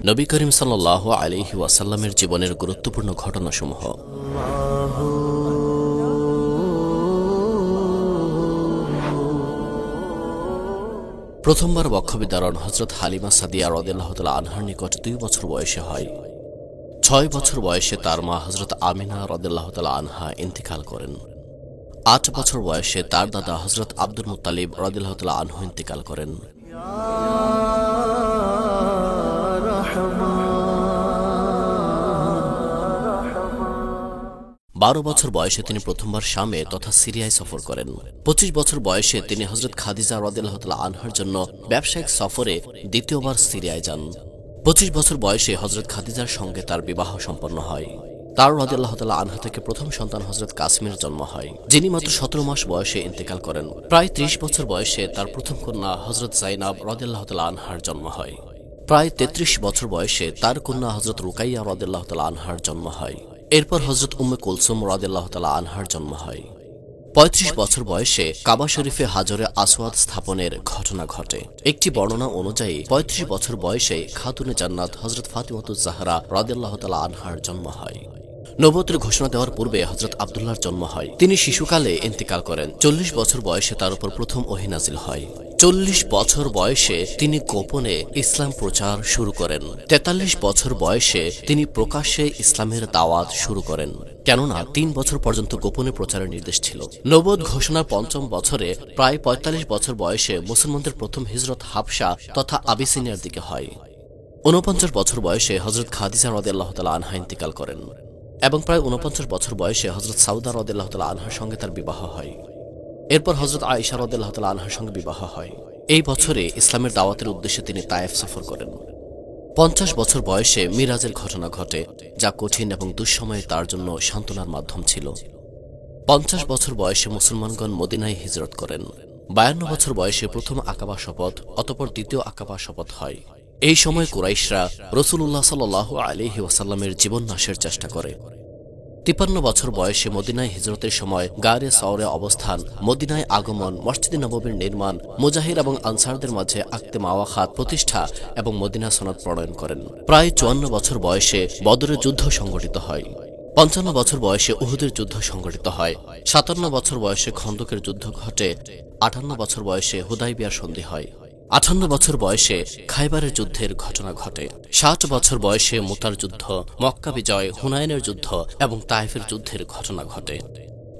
নবী করিম সাল্লাল্লাহু আলাইহি ওয়াসাল্লামের জীবনের গুরুত্বপূর্ণ ঘটনাসমূহ। প্রথমবার বক্ষ বিদারণ হযরত হালিমা সাদিয়া রাদিয়াল্লাহু তাআলা আনহার নিকট 2 বছর বয়সে হয়। 6 বছর বয়সে তার মা হযরত আমিনা রাদিয়াল্লাহু তাআলা আনহা ইন্তিকাল করেন। 8 বছর বয়সে তার দাদা হযরত আব্দুল মুত্তালিব রাদিয়াল্লাহু তাআলা আনহু ইন্তিকাল করেন। 12 বছর বয়সে তিনি প্রথমবার শামে তথা সিরিয়ায় সফর করেন। 25 বছর বয়সে তিনি হযরত খাদিজা রাদিয়াল্লাহু তাআলা আনহার জন্য ব্যবসায়িক সফরে দ্বিতীয়বার সিরিয়ায় যান। 25 বছর বয়সে হযরত খাদিজার সঙ্গে তার বিবাহ সম্পন্ন হয়। তার রাদিয়াল্লাহু তাআলা আনহা থেকে প্রথম সন্তান হযরত কাসিমের জন্ম হয়, যিনি মাত্র 17 মাস বয়সে ইন্তেকাল করেন। প্রায় 30 বছর বয়সে তার প্রথম কন্যা হযরত যায়েনাব রাদিয়াল্লাহু তাআলা আনহার জন্ম হয়। প্রায় 33 বছর বয়সে তার কন্যা হযরত রুকাইয়া রাদিয়াল্লাহু তাআলা আনহার জন্ম হয়। এরপর হযরত উম্মে কুলসুম রাদিয়াল্লাহু তাআলা আনহার জন্ম হয়। 35 বছর বয়সে কাবা শরীফে হাজরে আসওয়াদ স্থাপনের ঘটনা ঘটে। একটি বর্ণনা অনুযায়ী 35 বছর বয়সে খাতুনে জান্নাত হযরত ফাতিমাতুজ জাহরা রাদিয়াল্লাহু তাআলা আনহার জন্ম হয়। নবুয়তের ঘোষণা দেওয়ার পূর্বে হযরত আব্দুল্লাহর জন্ম হয়। তিনি শিশুকালে ইন্তিকাল করেন। 40 বছর বয়সে তার উপর প্রথম ওহী নাজিল হয়। 40 বছর বয়সে তিনি গোপনে ইসলাম প্রচার শুরু করেন। 43 বছর বয়সে তিনি প্রকাশ্যে ইসলামের দাওয়াত শুরু করেন, কেননা 3 বছর পর্যন্ত গোপনে প্রচারের নির্দেশ ছিল। নবুয়ত ঘোষণার 5ম বছরে প্রায় 45 বছর বয়সে মুসলমানদের প্রথম হিজরত হাবশা তথা আবিসিনিয়ার দিকে হয়। 49 বছর বয়সে হযরত খাদিজা রাদিয়াল্লাহু তাআলা আনহা ইন্তিকাল করেন এবং প্রায় 49 বছর বয়সে হযরত সাউদা রাদিয়াল্লাহু তাআলা আনহার সঙ্গে তার বিবাহ হয়। এরপর হযরত আয়েশা রাদিয়াল্লাহু তাআলা আনহার সঙ্গে বিবাহ হয়। এই বছরে ইসলামের দাওয়াতের উদ্দেশ্যে তিনি তায়েফ সফর করেন। 50 বছর বয়সে মিরাজের ঘটনা ঘটে, যা কঠিন এবং দুঃসময়ে তার জন্য সান্ত্বনার মাধ্যম ছিল। 50 বছর বয়সে মুসলমানগণ মদিনায় হিজরত করেন। 52 বছর বয়সে প্রথম আকাবা শপথ, অতঃপর দ্বিতীয় আকাবা শপথ হয়। এই সময় কুরাইশরা রাসূলুল্লাহ সাল্লাল্লাহু আলাইহি ওয়াসাল্লামের জীবন নাশের চেষ্টা করে। 53 বছর বয়সে মদিনায় হিজরতের সময় গারে সাওরে অবস্থান, মদিনায় আগমন, মসজিদে নববীর নির্মাণ, মুজাহির এবং আনসারদের মাঝে আকদে মাওয়াখাত প্রতিষ্ঠা এবং মদিনা সনদ প্রণয়ন করেন। প্রায় 54 বছর বয়সে বদরের যুদ্ধ সংঘটিত হয়। 55 বছর বয়সে উহুদের যুদ্ধ সংঘটিত হয়। 57 বছর বয়সে খন্দকের যুদ্ধ ঘটে। 58 বছর বয়সে হুদাইবিয়ার সন্ধি হয়। 58 বছর বয়সে খাইবারের যুদ্ধের ঘটনা ঘটে। 60 বছর বয়সে মুতার যুদ্ধ, মক্কা বিজয়, হুনাইনের যুদ্ধ এবং তায়েফের যুদ্ধের ঘটনা ঘটে।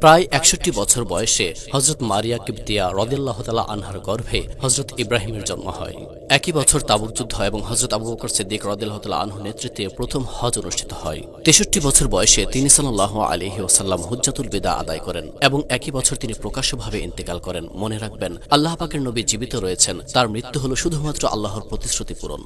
প্রায় 61 বছর বয়সে হযরত মারিয়া কিবতিয়া রাদিয়াল্লাহু তাআলা আনহার গর্ভে হযরত ইব্রাহিমের জন্ম হয়। একই বছর তাবুক যুদ্ধ এবং হযরত আবু বকর সিদ্দিক রাদিয়াল্লাহু তাআলা আনহু নেতৃত্বে প্রথম হজ অনুষ্ঠিত হয়। 63 বছর বয়সে তিনি সাল্লাল্লাহু আলাইহি ওয়াসাল্লাম হুজ্জাতুল বিদা আদায় করেন এবং একই বছর তিনি প্রকাশ্যভাবে ইন্তেকাল করেন। মনে রাখবেন, আল্লাহ পাকের নবী জীবিত রয়েছেন, তার মৃত্যু হলো শুধুমাত্র আল্লাহর প্রতিশ্রুতি পূরণ।